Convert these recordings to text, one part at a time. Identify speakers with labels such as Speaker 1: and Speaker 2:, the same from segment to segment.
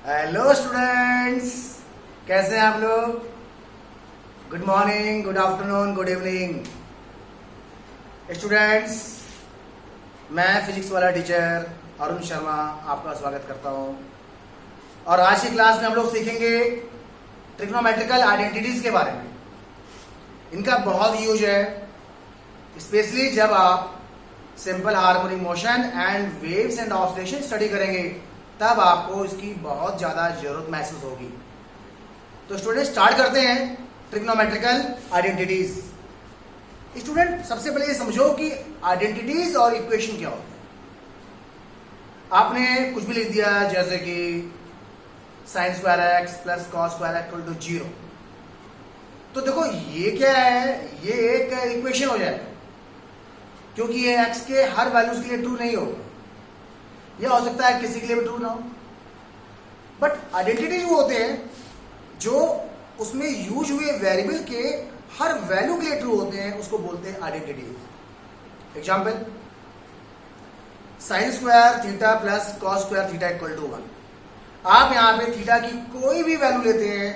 Speaker 1: Hello students, कैसे हैं आप लोग? Good morning, good afternoon, good evening students. मैं फिजिक्स वाला टीचर अरुण शर्मा आपका स्वागत करता हूं। और आज की क्लास में हम लोग सीखेंगे ट्रिग्नोमेट्रिकल आइडेंटिटीज के बारे में। इनका बहुत यूज है, स्पेशली जब आप simple harmonic motion and waves and oscillation study करेंगे, तब आपको इसकी बहुत ज्यादा जरूरत महसूस होगी। तो स्टूडेंट स्टार्ट करते हैं ट्रिग्नोमेट्रिकल आइडेंटिटीज। स्टूडेंट सबसे पहले ये समझो कि आइडेंटिटीज और इक्वेशन क्या होते हैं। आपने कुछ भी लिख दिया जैसे कि sine square x plus cos square x equal to 0, तो देखो ये क्या है, ये एक इक्वेशन हो जाएगा, क्योंकि ये एक्स के हर वैल्यूज के लिए ट्रू नहीं होगा। यह हो सकता है किसी के लिए भी ट्रू ना हो, बट आइडेंटिटी वो होते हैं जो उसमें यूज हुए वेरिएबल के हर वैल्यू के लिए ट्रू होते हैं, उसको बोलते हैं identity. Example, sine square theta plus cos square theta equal to 1। आप यहां पे थीटा की कोई भी वैल्यू लेते हैं,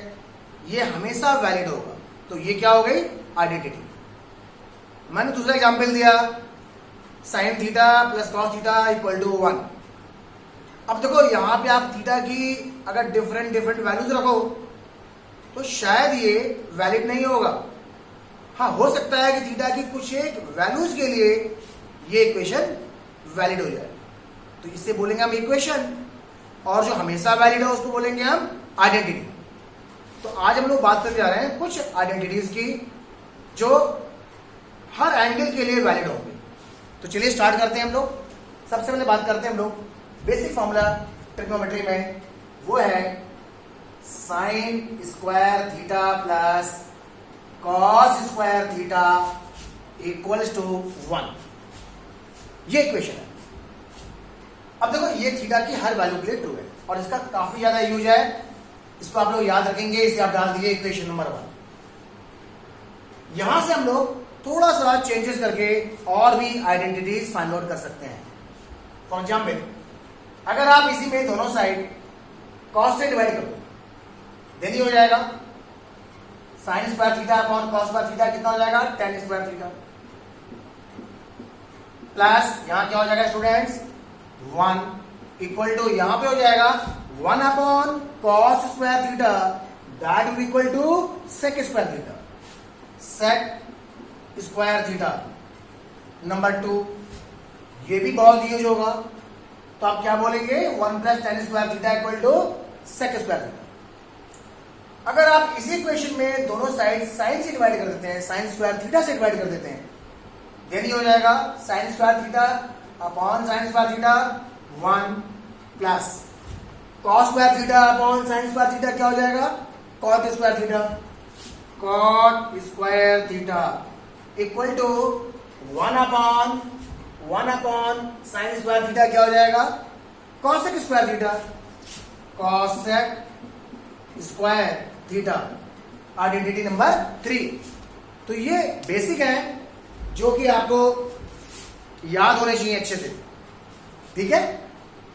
Speaker 1: ये हमेशा वैलिड होगा, तो ये क्या हो गई? आइडेंटिटी। मैंने दूसरा एग्जाम्पल दिया, sine theta plus cos theta equal to 1। अब देखो यहां पे आप थीटा की अगर डिफरेंट वैल्यूज रखो तो शायद ये वैलिड नहीं होगा। हाँ, हो सकता है कि थीटा की कुछ एक वैल्यूज के लिए ये इक्वेशन वैलिड हो जाए, तो इससे बोलेंगे हम इक्वेशन, और जो हमेशा वैलिड है उसको बोलेंगे हम आइडेंटिटी। तो आज हम लोग बात करने जा रहे हैं कुछ आइडेंटिटीज की जो हर एंगल के लिए वैलिड होंगे। तो चलिए स्टार्ट करते हैं हम लोग। सबसे पहले बात करते हैं हम लोग बेसिक फॉर्मूला ट्रिग्नोमेट्री में, वो है sine square theta plus cos square theta equals to 1। ये इक्वेशन है। अब देखो ये थीटा की हर वैल्यू के लिए ट्रू है और इसका काफी ज्यादा यूज है, इसको आप लोग याद रखेंगे। इसे आप डाल दीजिए इक्वेशन नंबर 1। यहां से हम लोग थोड़ा सा चेंजेस करके और भी आइडेंटिटीज फाइंड आउट कर सकते हैं। फॉर एग्जाम्पल, अगर आप इसी में दोनों साइड कॉस से डिवाइड कर दो, देन ये हो जाएगा sine square theta upon cos square theta कितना हो जाएगा? tan square theta. प्लस यहां क्या हो जाएगा स्टूडेंट्स? 1 इक्वल टू यहां पे हो जाएगा 1 upon cos square theta, that will equal to sec square theta. Sec square theta number 2, ये भी बहुत यूज होगा, तो आप क्या बोलेंगे? 1 plus tan square theta equal to sec square theta. अगर आप इसी इक्वेशन में दोनों साइड साइन से डिवाइड कर देते हैं, साइन स्क्वायर थीटा से डिवाइड कर देते हैं, देन ये हो जाएगा sine square theta upon sine square theta 1 plus cos square theta upon sine square theta क्या हो जाएगा? Cot square theta. Cot square theta equal to 1 upon sine square theta क्या हो जाएगा? Cosec square theta. Cosec square theta identity number 3। तो ये basic है जो कि आपको याद होने चाहिए अच्छे से, ठीक है?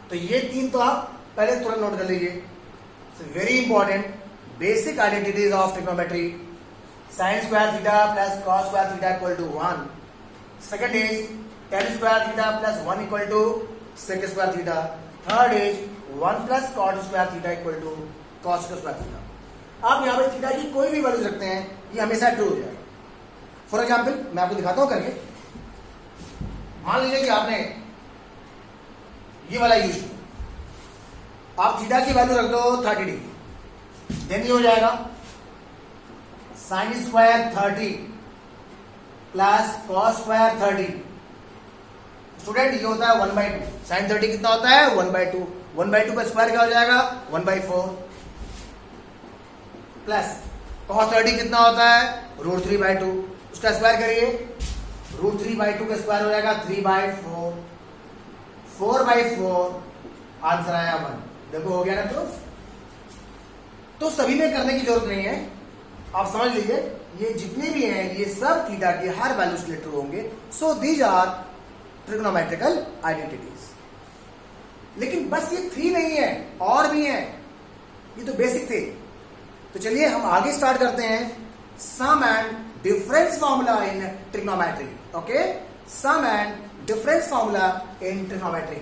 Speaker 1: तो ये 3 तो आप पहले तुरंत नोट कर लीजिए। Very important basic identities of trigonometry. Sine square theta plus cos square theta equal to 1। Second is tan square theta plus 1 equal to sec square theta. Third is 1 plus cot square theta equal to cos square theta. आप यहां पे theta की कोई भी value रखते हैं, ये हमेशा ट्रू हो जाएगा। फॉर एग्जाम्पल मैं आपको दिखाता हूं करके। मान लीजिए कि आपने ये वाला यूज किया, आप थीटा की वैल्यू रख दो 30 डिग्री, देन ये हो जाएगा sine square 30 plus cos square 30। Student ये होता है 1/2। साइन 30 कितना होता है? 1/2। 1/2 का स्क्वायर क्या हो जाएगा? 1/4 प्लस कॉस 30 कितना होता है? √3/2। उसका स्क्वायर करिए, √3/2 का स्क्वायर हो जाएगा 3/4। 4/4 आंसर आया 1। देखो हो गया ना प्रूफ। तो सभी में करने की जरूरत नहीं है, आप समझ लीजिए ये जितने भी हैं ये सब थीटा के हर वैल्यूज के लिए ट्रू होंगे। So these are trigonometrical identities. लेकिन बस ये 3 नहीं है, और भी हैं। ये तो बेसिक थे। तो चलिए हम आगे स्टार्ट करते हैं sum and difference formula in trigonometry. Okay, sum and difference formula in trigonometry.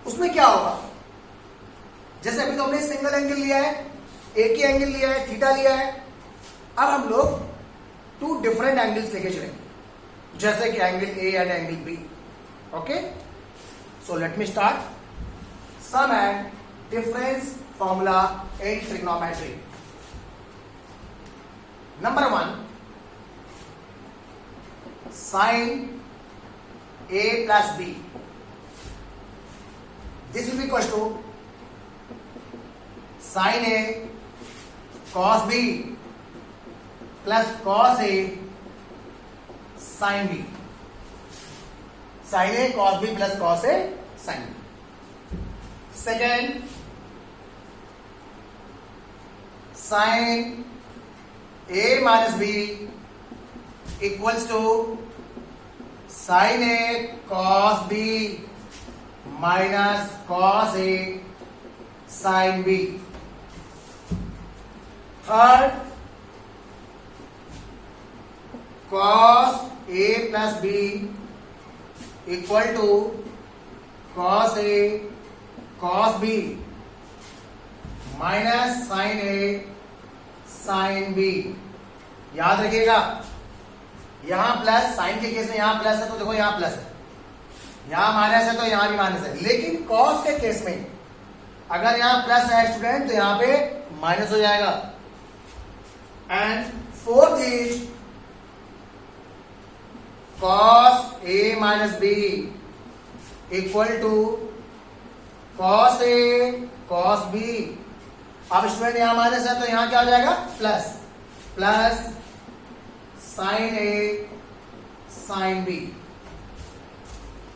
Speaker 1: उसमें क्या होगा, जैसे अभी तो हमने सिंगल एंगल लिया है, एक ही एंगल लिया है, थीटा लिया है। अब हम लोग टू डिफरेंट एंगल्स लेके चलेंगे, जैसे कि angle A and angle B. Okay, so let me start sum and difference formula in trigonometry. Number 1, sine a plus b, this will be equals to sin a cos b plus cos a sin b, sin a cos b plus cos a sin b। Second, sin a minus b equals to sin a cos b minus cos a sin b। Third, cos a plus b equal to cos a cos b minus sin a sin b। याद रखिएगा, यहां plus, sign के case में यहां plus है तो देखो यहां प्लस है, यहां माइनस है तो यहां भी माइनस है। लेकिन कॉस के केस में अगर यहां प्लस है स्टूडेंट तो यहां पे माइनस हो जाएगा। And fourth is cos a minus b equal to cos a cos b। अब स्टूडेंट यहां माइनस है तो यहां क्या हो जाएगा, plus, plus sin a sin b।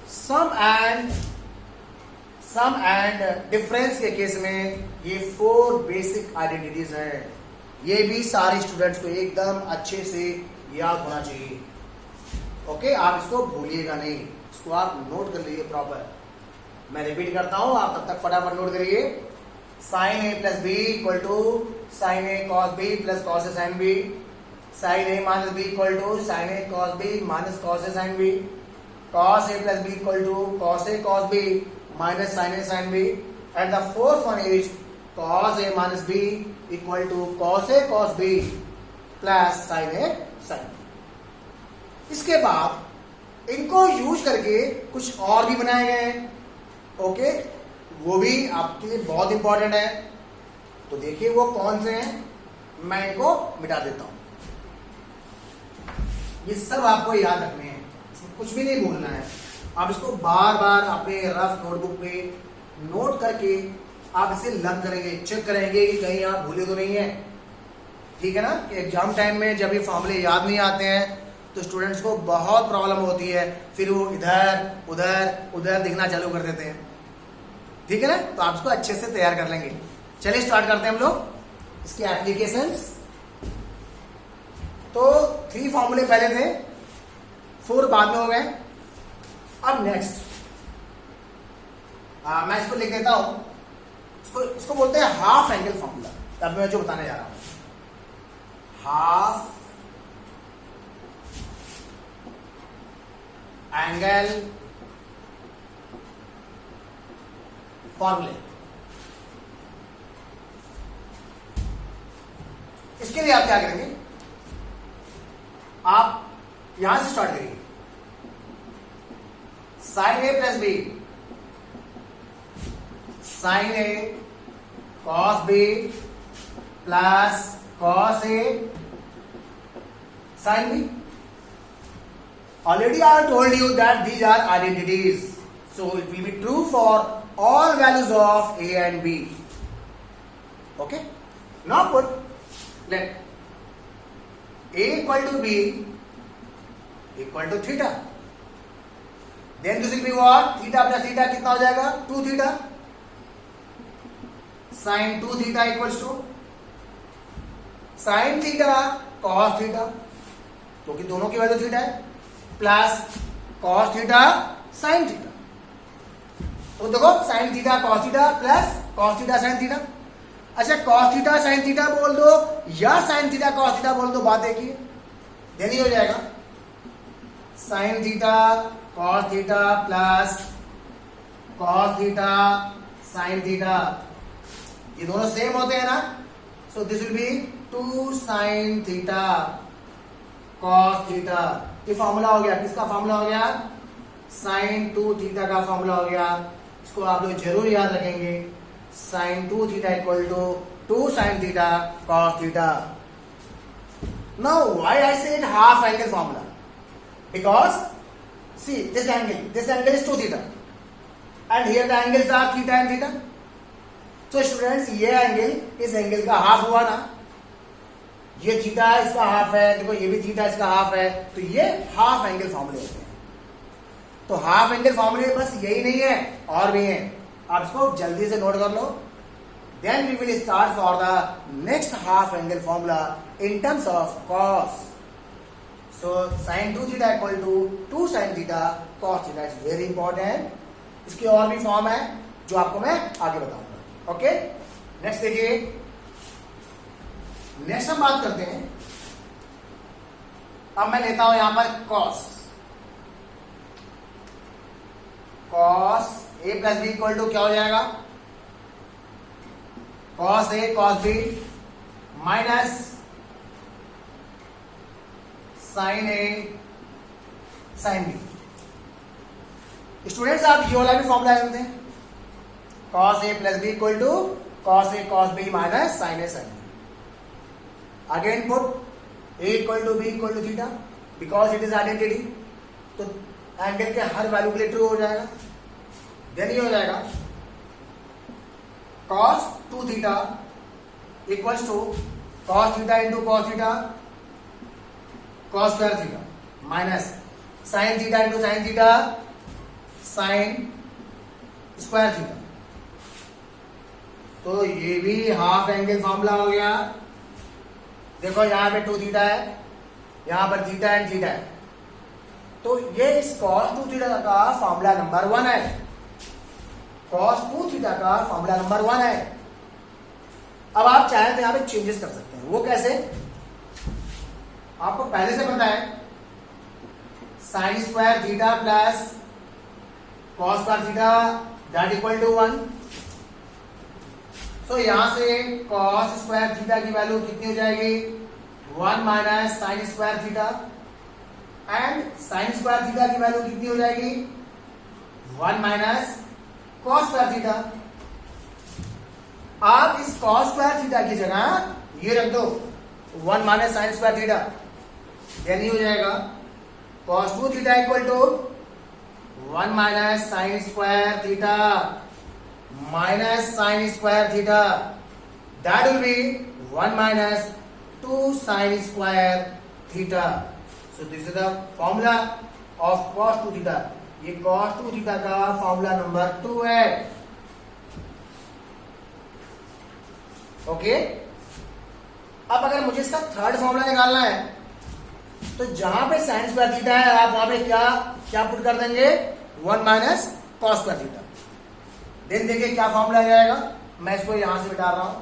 Speaker 1: Sum and difference के केस में ये 4 बेसिक आइडेंटिटीज हैं। ये भी सारे स्टूडेंट्स को एकदम अच्छे से याद होना चाहिए। ओके, आप इसको भूलिएगा नहीं, इसको आप नोट कर लीजिए प्रॉपर। मैं रिपीट करता हूं, आप तब तक फटाफट नोट करिए। sin a plus b equal to sin a cos b plus cos a sin b, sin a minus b equal to sin a cos b minus cos a sin b, cos a plus b equal to cos a cos b minus sin a sin b, and the fourth one is cos a minus b equal to cos a cos b plus sin a sin b। इसके बाद इनको use करके कुछ और भी बनाए गए हैं। ओके, वो भी आपके लिए बहुत इंपॉर्टेंट है। तो देखिए वो कौन से हैं, मैं इनको मिटा देता हूं। ये सब आपको याद रखने हैं, इसमें कुछ भी नहीं भूलना है। आप इसको बार बार अपने रफ नोटबुक पे नोट करके आप इसे लर्न करेंगे, चेक करेंगे कि कहीं आप भूले तो नहीं है। ठीक है ना, कि एग्जाम टाइम में जब ये फॉर्मूले याद नहीं आते हैं तो स्टूडेंट्स को बहुत प्रॉब्लम होती है, फिर वो इधर उधर उधर दिखना चालू कर देते हैं। ठीक है ना, तो आप इसको अच्छे से तैयार कर लेंगे। चलिए स्टार्ट करते हैं हम लोग इसकी एप्लीकेशंस। तो 3 फॉर्मूले पहले थे, 4 बाद में हो गए। अब नेक्स्ट मैं इसको लिख देता हूं, इसको बोलते हैं हाफ एंगल फॉर्मूला। अब मैं जो बताने जा रहा हूं, हाफ एंगल फॉर्मूले। इसके लिए आप क्या करेंगे, आप यहां से स्टार्ट करिए। sin a plus b, sin a cos b plus cos a sin b। Already I have told you that these are identities, so it will be true for all values of a and b. Okay, now put let a equal to b equal to theta, then this will be what, theta plus theta कितना हो जाएगा, 2 theta, sin 2 theta equals to sin theta cos theta, क्योंकि दोनों की value theta है, plus cos theta sin theta. तो देखो sin theta cos थीटा plus cos theta sine theta. अच्छा कॉस थीटा साइन थीटा बोल दो या साइन थीटा कॉस थीटा बोल दो, बात एक ही है, देनी हो जाएगा sign theta cos theta plus cos theta sine theta, ये दोनों सेम होते हैं ना, सो this will B 2 sine theta cos theta. ये फॉर्मूला हो गया, किसका फॉर्मूला हो गया, साइन 2 थीटा का फॉर्मूला हो गया। इसको आप लोग जरूर याद रखेंगे, sine 2 theta equal to 2 sine theta cos theta. Now why I said half angle formula, because see this angle is 2 theta and here the angles are theta and theta. So students ये angle इस angle का half हुआ ना, ये theta इसका half है, देखो ये भी थीटा इसका हाफ है, तो ये हाफ एंगल फॉर्मूले होते हैं। तो हाफ एंगल फॉर्मूले बस यही नहीं है, और भी है, आप इसको जल्दी से नोट कर लो। Then we will start for the next half angle formula in terms of cos. So sine 2 theta equal to 2 sine theta cos theta is very important. इसकी और भी फॉर्म है जो आपको मैं आगे बताऊंगा। ओके नेक्स्ट देखिए, नेक्स्ट हम बात करते हैं, अब मैं लेता हूं यहां पर cos A plus B equal to क्या हो जाएगा, cos A cos B minus sine A sine B. Students आप ये वाला भी फॉर्मूला जानते हैं, cos A plus B equal to cos A cos B minus sine A sine B. Again put A equal to B equal to theta, because it is identity, तो angle के हर value के लिए true हो जाएगा। Then ये हो जाएगा cos 2 theta equals to cos theta into cos theta cos square theta minus sine theta into sine theta sine square theta. तो ये भी हाफ एंगल फॉर्मूला हो गया। देखो यहां पे 2 थीटा है, यहां पर थीटा एंड थीटा है, तो ये इस cos 2 थीटा का फॉर्मूला नंबर 1 है, cos 2 थीटा का फॉर्मूला नंबर 1 है। अब आप चाहे तो यहां पे चेंजेस कर सकते हैं, वो कैसे आपको पहले से पता है, sine square theta plus cos square theta that equal to 1। So यहां से कॉस स्क्वायर थीटा की वैल्यू कितनी हो जाएगी, 1 minus sine square theta, and sine square theta की वैल्यू कितनी हो जाएगी, 1 माइनस कॉस स्क्वायर थीटा। आप इस कॉस स्क्वायर थीटा की जगह ये रख दो 1 माइनस साइन स्क्वायर थीटा, यानी हो जाएगा cos 2 theta equal to 1 minus sine square theta minus sine square theta, that will be 1 minus 2 sine square theta. So this is the formula of cos 2 theta. ये cos 2 theta का formula number 2 है। Okay अब अगर मुझे इसका third formula निकालना है, तो जहां पे साइन स्क्वायर थीटा है आप वहां पे क्या पुट कर देंगे, 1 minus cos square theta. Then देखिए क्या फॉर्मूला आ जाएगा, मैं इसको यहां से मिटा रहा हूं,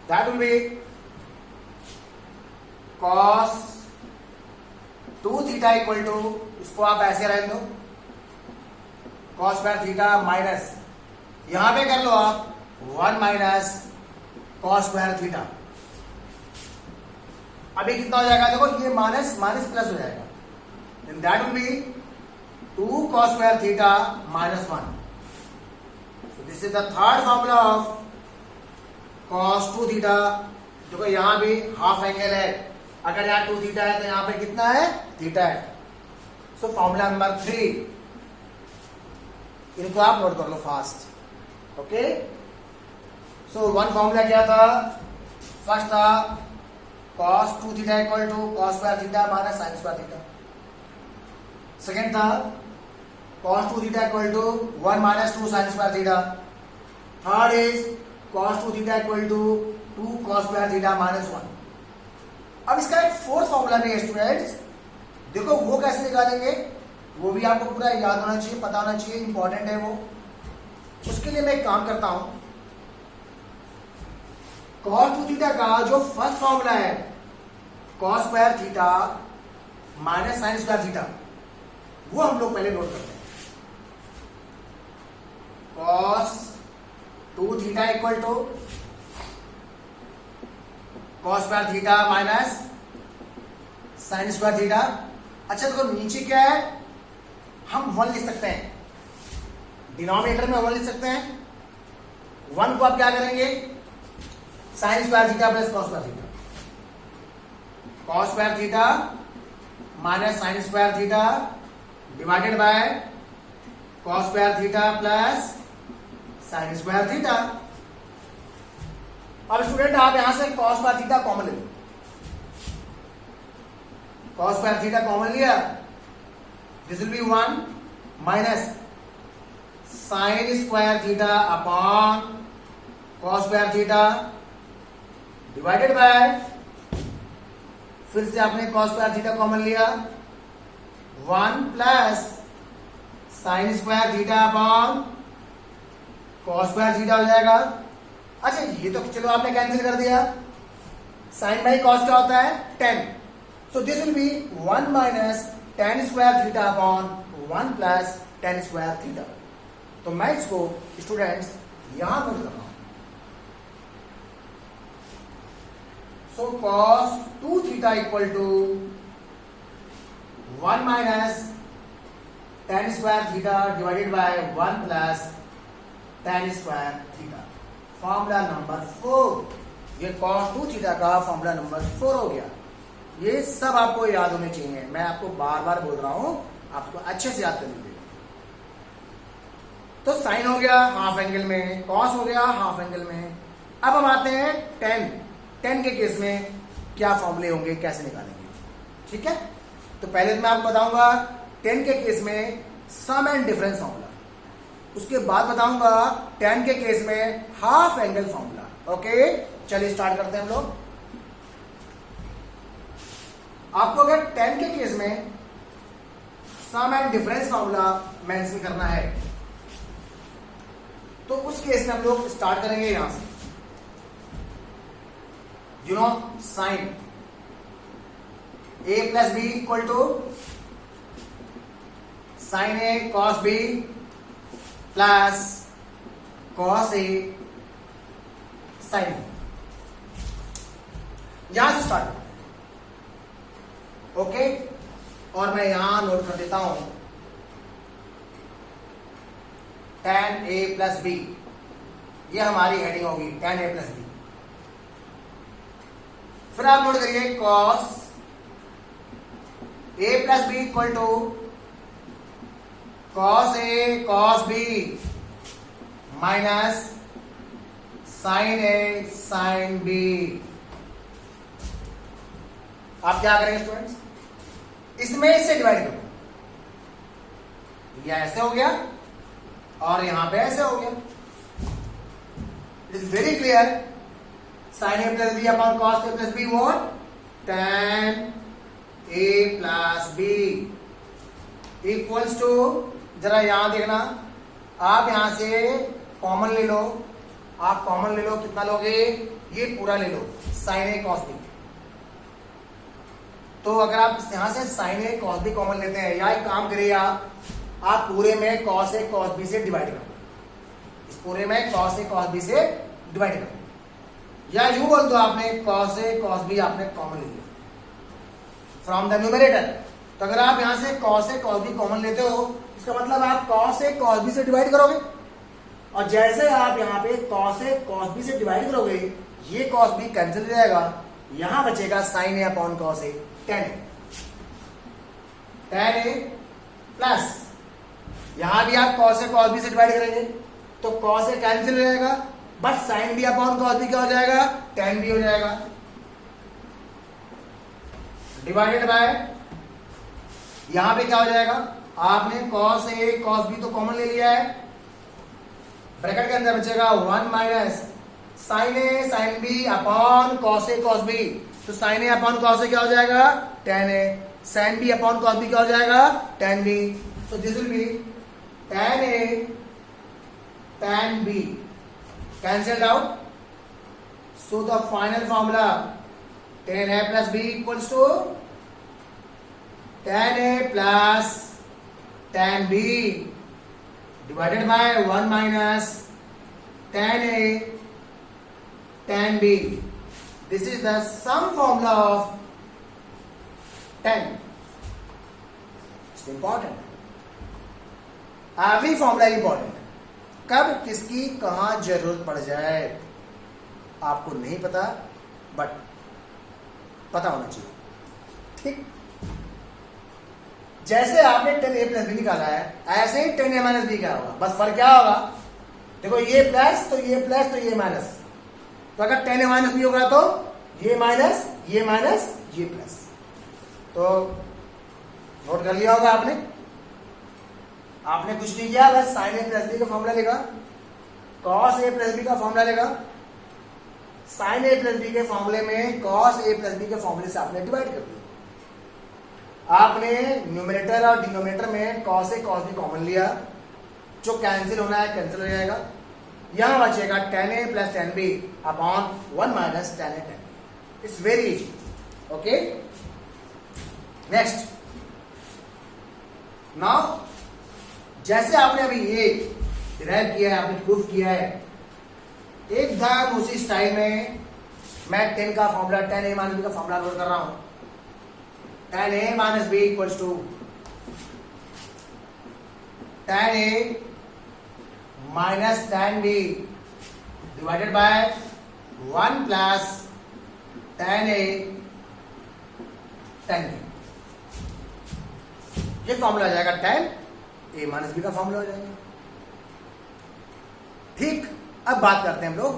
Speaker 1: that will be cos 2 theta equal to, इसको आप ऐसे रहने दो, cos स्क्वायर थीटा माइनस, यहां पे कर लो आप 1 माइनस cos स्क्वायर थीटा। अभी कितना हो जाएगा, देखो ये माइनस माइनस प्लस हो जाएगा, then that will be 2 cos square theta minus 1. So this is the third formula of cos 2 theta। देखो यहां भी हाफ एंगल है, अगर यहां 2 थीटा है तो यहां पे कितना है, थीटा है। सो फॉर्मूला नंबर 3, इनको आप नोट कर लो fast. Okay so one formula क्या था, फर्स्ट था cos 2 theta equal to cos square theta minus sine square theta. Second था cos 2 theta equal to 1 minus 2 sine square theta. Third is cos 2 theta equal to 2 cos square theta minus 1। अब इसका एक fourth formula भी है students, देखो वो कैसे निकालेंगे, वो भी आपको पूरा याद होना चाहिए, पता होना चाहिए, इंपॉर्टेंट है वो। उसके लिए मैं एक काम करता हूं, cos 2 थीटा का जो फर्स्ट फॉर्मूला है cos square theta minus sine square theta, वो हम लोग पहले नोट करते हैं। cos 2 theta equal to cos square theta minus sine square theta. अच्छा, तो नीचे क्या है, हम 1 लिख सकते हैं, डिनोमिनेटर में 1 लिख सकते हैं। 1 को आप क्या करेंगे, sign square theta plus cos square theta, cos square theta minus sine square theta divided bye cos square theta plus sign square theta. अब स्टूडेंट आप यहां से cos स्क्वायर थीटा कॉमन ले लो, cos स्क्वायर थीटा कॉमन लिया, this will be 1 minus sine square theta upon cos square theta divided bye, फिर से आपने cos square theta common लिया, 1 plus sign square theta upon cos square theta हो जाएगा। अच्छा, ये तो चलो आपने कैंसिल कर दिया, साइन बाई cos क्या होता है, tan, so this will be 1 minus tan square theta upon 1 plus tan square theta. तो मैं इसको स्टूडेंट्स यहां नोट कर रहा हूं, so cos 2 theta equal to 1 minus tan square theta divided by 1 plus tan square theta, formula number 4। ये cos 2 theta का formula number 4 हो गया। ये सब आपको याद होने चाहिए, मैं आपको बार बार बोल रहा हूं, आपको अच्छे से याद करनी चाहिए। तो साइन हो गया हाफ एंगल में, कॉस हो गया हाफ एंगल में। अब हम आते हैं टेन के केस में क्या फॉर्मूले होंगे, कैसे निकालेंगे, ठीक है। तो पहले मैं आपको बताऊंगा 10 के केस में सम एंड डिफरेंस फॉर्मूला, उसके बाद बताऊंगा 10 के केस में हाफ एंगल फॉर्मूला। ओके, चलिए स्टार्ट करते हैं हम लोग। आपको अगर 10 के केस में सम एंड डिफरेंस फॉर्मूला मेंशन करना है तो उस केस में हम लोग स्टार्ट करेंगे यहां से, you know sine a plus B equal to sine A cos B plus cos A sine, यहां से स्टार्ट। ओके, और मैं यहां नोट कर देता हूं tan a प्लस बी, ये हमारी हेडिंग होगी tan a प्लस बी। फिर आप नोट करिए cos a plus B equal to cos a cos b minus sin a sin b। आप क्या करेंगे स्टूडेंट्स, इसमें इससे डिवाइड करो, यह ऐसे हो गया और यहां पे ऐसे हो गया। It is very clear, sine A plus B upon cos A plus B what, tan a plus B equals to, जरा यहां देखना, आप यहां से कॉमन ले लो, आप कॉमन ले लो, कितना लोगे, ये पूरा ले लो, साइन ए कॉस बी। तो अगर आप यहां से sign A cos B common लेते हैं, या एक काम करिए आप पूरे में कॉस ए कॉस बी से डिवाइड करो, इस पूरे में कॉस ए कॉस बी से डिवाइड करो, या यूं बोल दो आपने कॉस ए कॉस बी आपने कॉमन ले लिया फ्रॉम द न्यूमरेटर। तो अगर आप यहां से cos A cos B common लेते हो, इसका मतलब आप कॉस ए कॉस बी से डिवाइड करोगे, और जैसे आप यहाँ पे कॉस ए कॉस बी से डिवाइड करोगे, ये कॉस बी कैंसिल हो जाएगा, यहां बचेगा sign A upon cos A, tan A plus, यहां भी आप cos ए cos b से डिवाइड करेंगे तो cos ए कैंसिल हो जाएगा, but sin b upon cos b क्या हो जाएगा, tan b हो जाएगा, डिवाइडेड बाय, यहां पे क्या हो जाएगा, आपने cos ए cos b तो कॉमन ले लिया है, ब्रैकेट के अंदर बचेगा 1 minus sin A sin b upon cos A cos b, तो sin A upon cos A क्या हो जाएगा, tan A sine B upon cos B क्या हो जाएगा, tan बी. So this will be tan A tan B cancelled out. So the final formula tan A plus B equals to tan A plus tan B divided by 1 minus tan A tan B. This is the sum formula of tan. It's important. Every formula is important. कब किसकी कहां जरूरत पड़ जाए आपको नहीं पता, but पता होना चाहिए. ठीक, जैसे आपने tan A प्लस बी निकाला है, ऐसे ही tan A माइनस बी का होगा. बस फर्क क्या होगा, देखो ये प्लस तो ये प्लस तो ये माइनस. तो अगर tan A माइनस बी होगा तो ये माइनस ये माइनस ये प्लस. तो नोट कर लिया होगा आपने. आपने कुछ नहीं किया, बस साइन ए प्लस बी का फॉर्मूला लिखा, कॉस ए प्लस बी का फॉर्मूला लिखा. साइन ए प्लस बी के फॉर्मूले में कॉस ए प्लस बी के फॉर्मूले से आपने डिवाइड कर दिया. आपने न्यूमरेटर और डिनोमिनेटर में cos A cos B common लिया, जो कैंसिल होना है कैंसिल हो जाएगा. यहां बचेगा tan A plus tan B upon 1 minus tan A tan B. It's very easy. Okay, next. Now जैसे आपने अभी ये डिराइव किया है, आपने प्रूफ किया है, एकदम उसी स्टाइल में मैं tan का formula tan A minus B का फॉर्मूला नोट कर रहा हूं. tan A minus B equals to tan A minus tan B divided by 1 plus tan A tan B. ये फॉर्मूला आ जाएगा tan A माइनस बी का formula हो जाएगा. ठीक, अब बात करते हैं हम लोग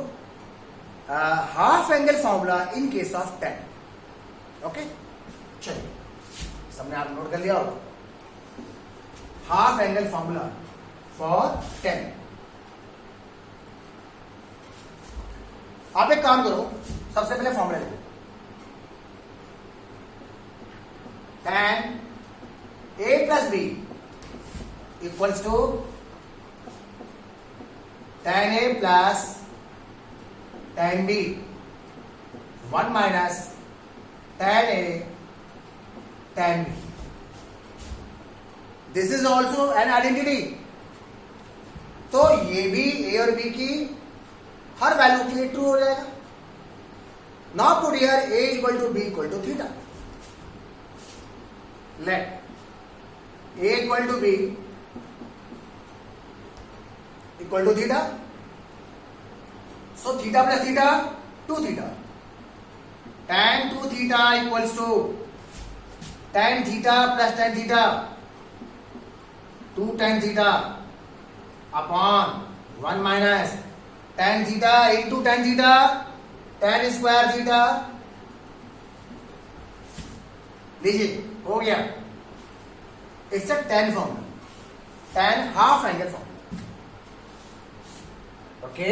Speaker 1: half angle formula in case of tan. Okay, चलिए, सबने आप नोट कर लिया होगा. Half angle formula for tan. आप एक काम करो, सबसे पहले फॉर्मूला लिखो. tan A plus B equals to tan A plus tan B 1 minus tan A tan B. This is also an identity. तो ये भी A और B की हर वैल्यू के लिए ट्रू हो जाएगा. Now put here A equal to B equal to theta. Let A equal to B equal to theta. So theta plus theta 2 theta. tan 2 theta equals to tan theta plus tan theta 2 tan theta upon 1 minus tan theta into tan theta tan square theta. लीजिए, हो गया. It's a tan formula, tan half angle formula. Okay,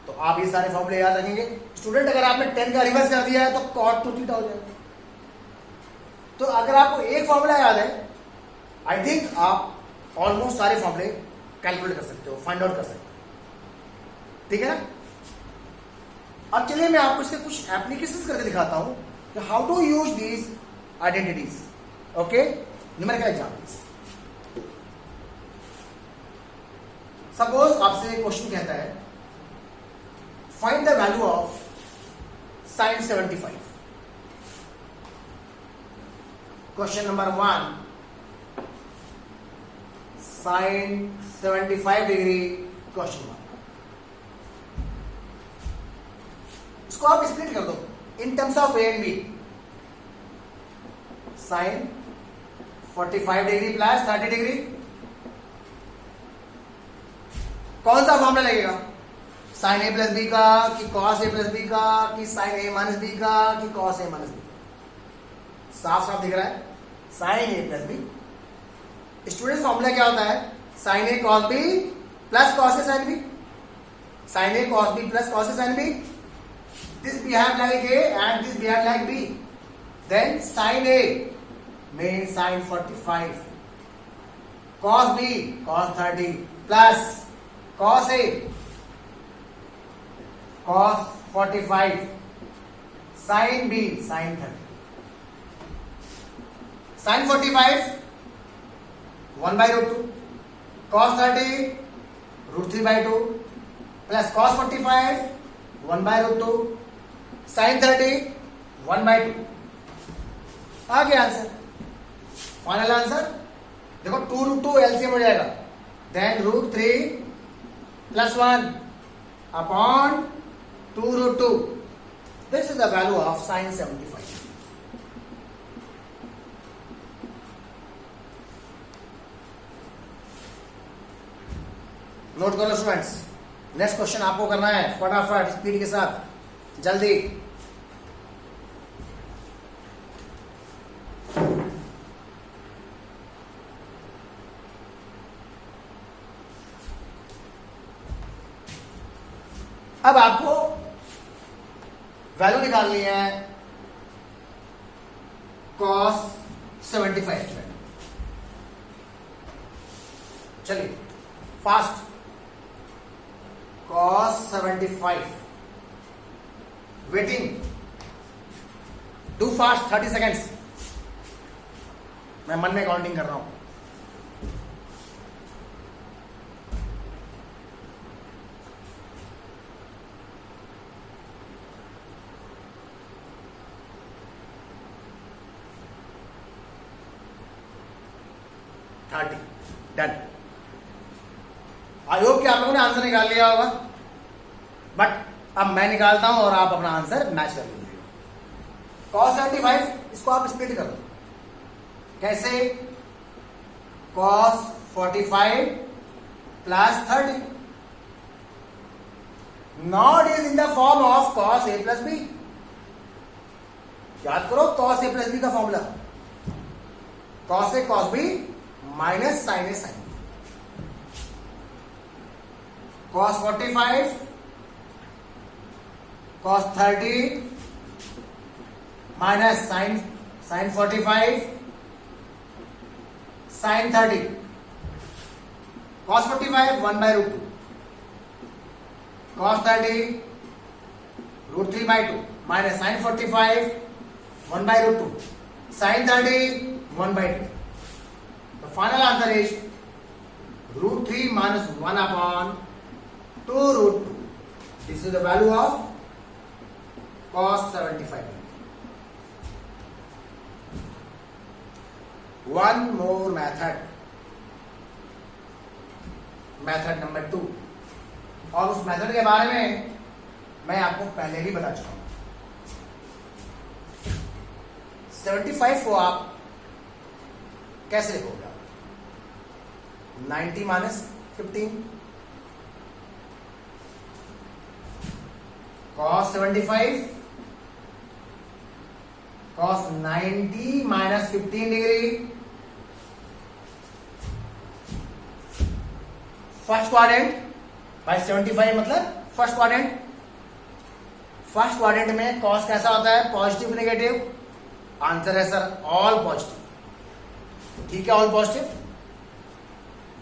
Speaker 1: तो आप ये सारे फॉर्मूले याद रखेंगे. स्टूडेंट, अगर आपने tan का रिवर्स कर दिया है तो cot 2 थीटा हो जाएगा. तो अगर आपको एक फॉर्मूला याद है, आई थिंक आप ऑलमोस्ट सारे फॉर्मूले कैलकुलेट कर सकते हो, फाइंड आउट कर सकते हो. ठीक है ना. अब चलिए मैं आपको इसके कुछ एप्लीकेशंस करके दिखाता हूं कि how to use these identities. Okay, numerical examples. Suppose आपसे क्वेश्चन कहता है find the value of sin 75. Question number 1, sin 75 degree question mark. इसको आप स्प्लिट कर दो in terms of A and B. sin 45 degree plus 30 degree. कौन सा formula लगेगा, साइन ए प्लस बी का कि कॉस ए प्लस बी का कि साइन ए माइनस बी का कि कॉस ए माइनस बी. साफ साफ दिख रहा है, sine A plus B. Student formula क्या होता है, sine A cos B plus cos A sine B. Sine A cos B plus cos A sine B. This behave like A and this behave like B. Then sin A means sin 45. Cos B cos 30 plus cos A cos 45. Sin B sin 30. Sin 45 1 by root 2. Cos 30 root 3 by 2 plus cos 45 1 by root 2. Sin 30 1 by 2. आ गया answer. Final answer देखो 2 root 2 LCM हो जाएगा. Then root 3 plus 1 upon 2 root 2. This is the value of sin 75. Note कर लो students. Next question आपको करना है फटाफट speed के साथ जल्दी. अब आपको वैल्यू निकालनी है cos 75 की. चलिए fast. cos 75 waiting. Do fast 30 seconds. मैं मन में काउंटिंग कर रहा हूं. डन. आई होप कि आप लोगों ने आंसर निकाल लिया होगा. बट अब मैं निकालता हूं और आप अपना आंसर मैच कर लीजिए. cos 75 इसको आप स्प्लिट कर दो. कैसे? cos 45 plus 30. Not is in the form of cos a plus b. याद करो cos a प्लस b का formula. cos a cos b minus sin a sin b. cos 45 cos 30 minus sin 45 sin 30. cos 45 1 by root 2. cos 30 root 3 by 2 minus sin 45 1 by root 2. sin 30 1 by 2. The final answer is root 3 minus 1 upon 2 root 2. This is the value of cos 75. One more method. Method number 2. और उस method के बारे में मैं आपको पहले भी बता चुका हूं. 75 को आप कैसे लिखोगे? 90 minus 15 cos 75 cos 90 minus 15 degree. First quadrant by 75 मतलब फर्स्ट क्वाड्रेंट. फर्स्ट क्वाड्रेंट में cos कैसा होता है? Positive negative. आंसर है सर ऑल पॉजिटिव. ठीक है, ऑल पॉजिटिव.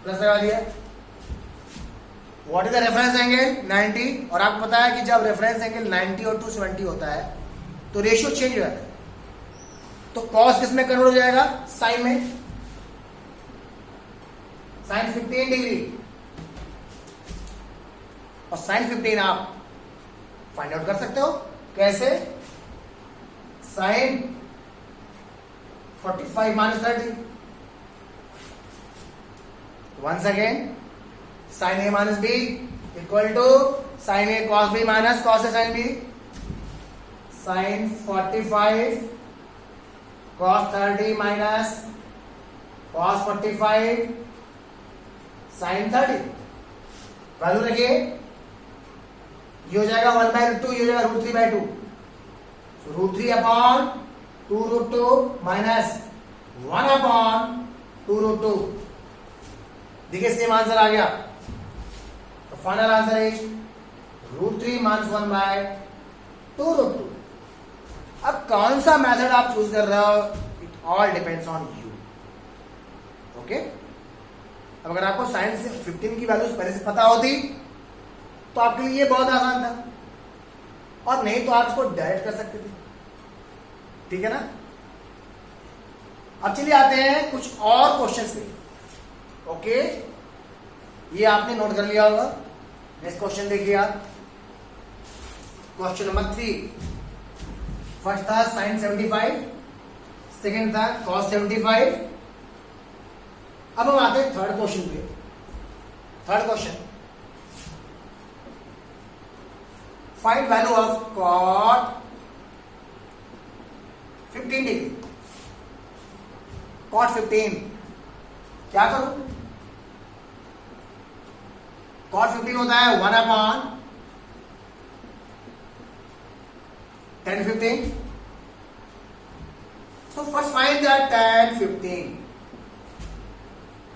Speaker 1: प्लस लगा दिया. What is the reference angle? 90. और आपको पता है कि जब रेफरेंस एंगल 90 और 270 होता है तो रेशियो चेंज हो जाता है. तो cos किस में कन्वर्ट हो जाएगा? साइन में. साइन 15 डिग्री और साइन 15 आप फाइंड आउट कर सकते हो. कैसे? Sine 45 minus 30. Once again, sin a minus b equal to sin a cos b minus cos a sin b. Sin 45 cos 30 minus cos 45 sin 30. Value रखिए. ये हो जाएगा 1 by root 2. ये हो जाएगा root 3 by 2. So root 3 upon 2 root 2 minus 1 upon 2 root 2. देखिए same answer आ गया. तो final answer is root 3 minus 1 by 2 root 2. अब कौन सा मेथड आप चूज कर रहे हो, it all depends on you. Okay, अब अगर आपको साइंस 15 की वैल्यूज पहले से पता होती तो आपके लिए ये बहुत आसान था, और नहीं तो आप इसको डायरेक्ट कर सकते थे। ठीक है ना। अब चलिए आते हैं कुछ और क्वेश्चंस पे। ओके, ये आपने नोट कर लिया होगा। नेक्स्ट क्वेश्चन देखिए आप, क्वेश्चन नंबर 3। फर्स्ट था साइन 75, सेकेंड था कॉस 75। अब हम आते हैं थर्ड क्वेश्चन पे। Third question, find value of cot 15 डिग्री। कॉट 15 क्या करूं? कॉट 15 होता है 1 upon tan 15। So first find the tan 15.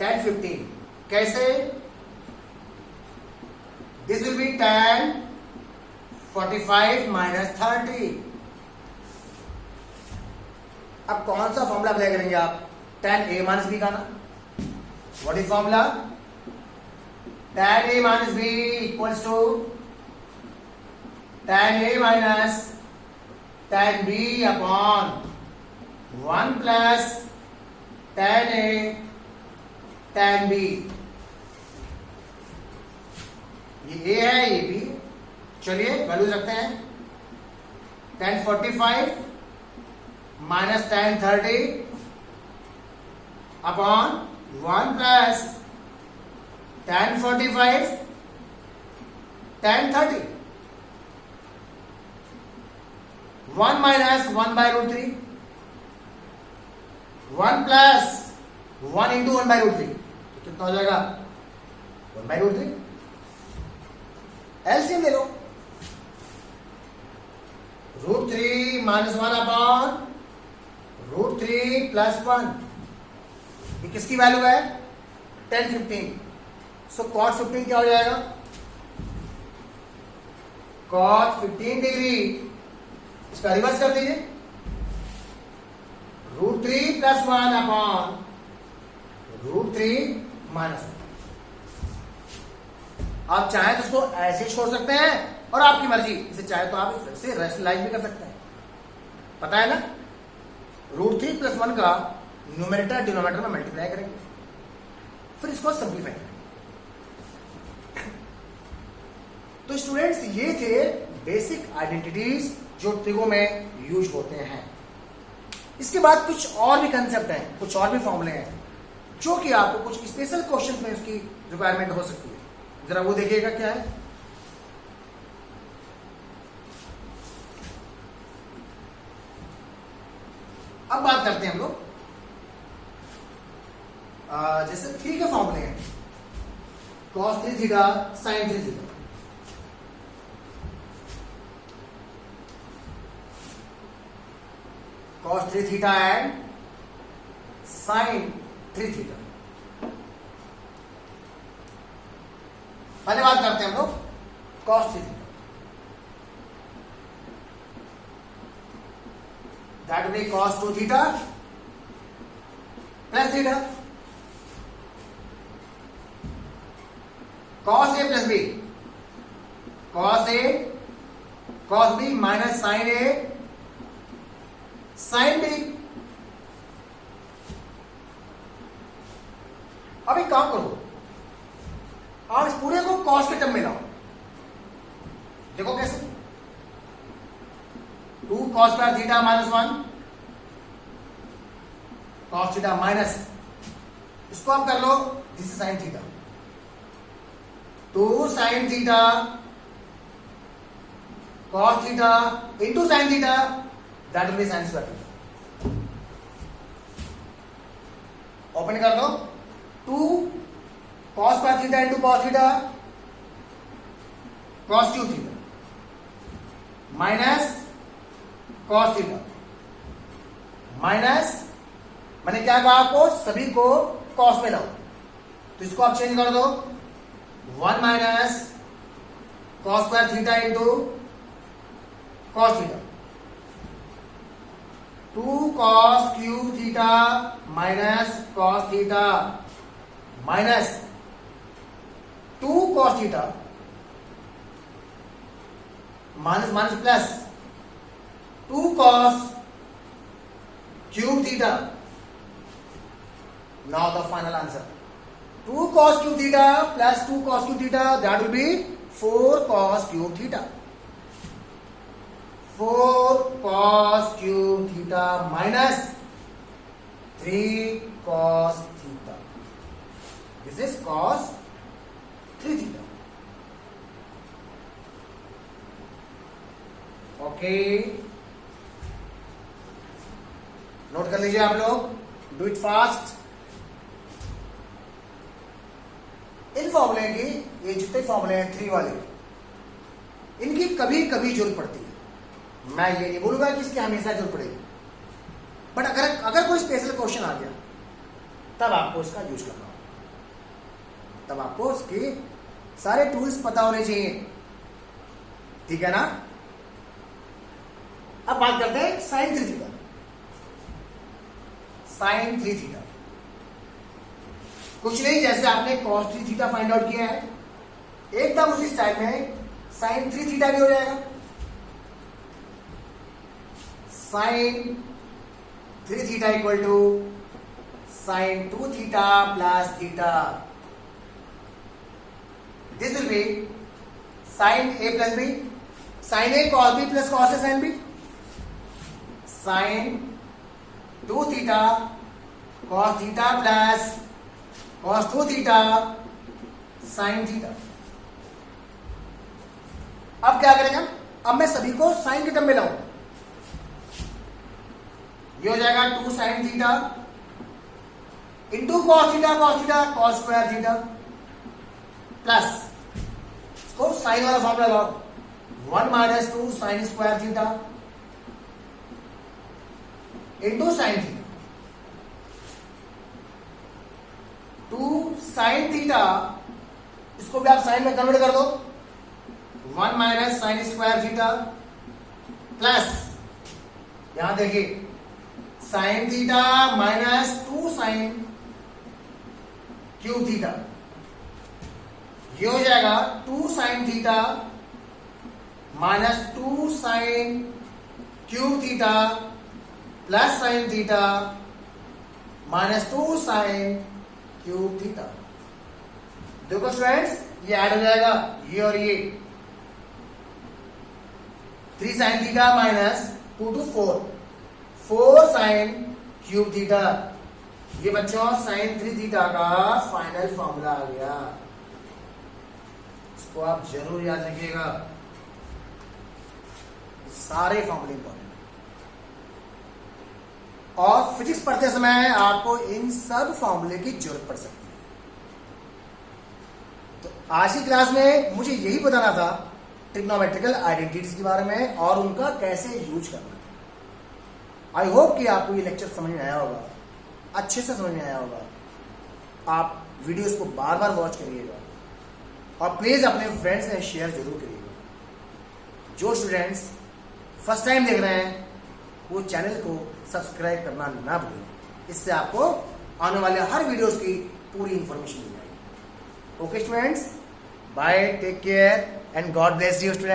Speaker 1: Tan 15 कैसे? This will be tan 45 minus 30. अब कौन सा फॉर्मूला अप्लाई करेंगे आप? tan a minus b का ना। What is formula? tan a minus b equals to tan a minus tan b upon 1 plus tan a tan b। ये a है, ये b। चलिए वैल्यूज रखते हैं। tan 45 minus tan 30 upon 1 plus tan 45 tan 30। 1 minus 1 by root 3, 1 plus 1 into 1 by root 3 कितना हो जाएगा? 1 by root 3। LCM ले लो। Root 3 minus 1 upon root 3 plus 1। ये किसकी वैल्यू है? tan 15। सो कॉट 15 क्या हो जाएगा? कॉट 15 डिग्री, इसका रिवर्स कर दीजिए, root 3 plus 1 upon root 3 minus 1। आप चाहें तो इसको ऐसे छोड़ सकते हैं और आपकी मर्जी, इसे चाहे तो आप इसे रैशनलाइज भी कर सकते हैं। पता है ना, रूट 3 प्लस 1 का न्यूमरेटर डिनोमिनेटर में मल्टीप्लाई करेंगे, फिर इसको सिंप्लीफाई करेंगे। तो स्टूडेंट्स, ये थे बेसिक आइडेंटिटीज जो ट्रिगो में यूज होते हैं। इसके बाद कुछ और भी कंसेप्ट हैं, कुछ और भी फॉर्मूले हैं जो कि आपको कुछ स्पेशल क्वेश्चन में उसकी रिक्वायरमेंट हो सकती है। जरा वो देखिएगा क्या है। अब बात करते हैं हम लोग, जैसे 3 के फॉर्मूले हैं, cos 3 theta sin 3 theta. cos 3 theta and sin 3 theta. पहले बात करते हैं हम लोग cos 3 theta. That will be cos 2 theta plus theta. cos a plus b, cos a cos b minus sin a sin b। अब एक काम करो, आप इस पूरे को cos के टर्म में लाओ। देखो कैसे, 2 cos square theta minus 1 cos theta minus, इसको आप कर लो, this is sin theta. 2 sin theta cos theta into sin theta, that will be sin square theta. Open कर दो, 2 cos square theta into cos theta cos cube theta minus cos theta minus, मैंने क्या कहा आपको, सभी को cos में लाओ, तो इसको आप चेंज कर दो, 1 minus cos square theta into cos theta 2 cos cube theta minus cos theta minus 2 cos theta minus minus plus 2 cos cube theta. Now the final answer. 2 cos cube theta plus 2 cos cube theta, that will be 4 cos cube theta. 4 cos cube theta minus 3 cos theta. This is cos 3 theta. Okay. Note कर लीजिए आप लोग. Do it fast. इन फॉर्मूले की, ये जितने फॉर्मूले हैं 3 वाले, इनकी कभी कभी जरूरत पड़ती है. मैं ये नहीं बोलूंगा कि इसकी हमेशा जरूरत पड़ेगी, बट अगर कोई स्पेशल क्वेश्चन आ गया तब आपको इसका यूज करना होगा. तब आपको उसके सारे टूल्स पता होने चाहिए. ठीक है ना. अब बात करते हैं साइन 3 थीटा. साइन 3 थीटा कुछ नहीं, जैसे आपने cos 3 थीटा फाइंड आउट किया है, एकदम उसी स्टाइल में sin 3 थीटा भी हो जाएगा. sin 3 theta equal to sin 2 theta plus theta. This will be sin a plus b, sin a cos b plus cos a sin b, sin 2 theta cos थीटा plus cos 2 theta sin theta. अब क्या करेंगे, अब मैं सभी को sign के term में लाऊं. ये हो जाएगा 2 sin theta into cos theta cos square theta plus इसको साइन वाला फॉर्मूला लगाओ. 1 minus 2 sin square theta into sine theta. 2 sin theta, इसको भी आप साइन में कन्वर्ट कर दो. 1 minus sine square theta plus, यहां देखिए sine theta minus 2 sine cube theta. ये हो जाएगा 2 sine theta minus 2 sine cube theta plus sine theta minus 2 sine cube theta. देखो स्टूडेंट्स, ये ऐड हो जाएगा ये और ये. 3 sine theta minus 2 to 4 sine cube theta. ये बच्चों साइन 3 थीटा का फाइनल फॉर्मूला आ गया. इसको आप जरूर याद रखिएगा. सारे फॉर्मूले इंपॉर्टेंट, और फिजिक्स पढ़ते समय आपको इन सब फॉर्मूले की जरूरत पड़ सकती है. तो आज की क्लास में मुझे यही बताना था ट्रिग्नोमेट्रिकल आइडेंटिटीज के बारे में और उनका कैसे यूज करना है. आई होप कि आपको ये लेक्चर समझ में आया होगा, अच्छे से समझ में आया होगा. आप वीडियोस को बार बार वॉच करिएगा और प्लीज अपने फ्रेंड्स से शेयर जरूर करिएगा. जो स्टूडेंट्स फर्स्ट टाइम देख रहे हैं वो चैनल को सब्सक्राइब करना ना भूलें. इससे आपको आने वाले हर वीडियोस की पूरी इंफॉर्मेशन मिल जाएगी. Okay students, bye, take care and God bless you students.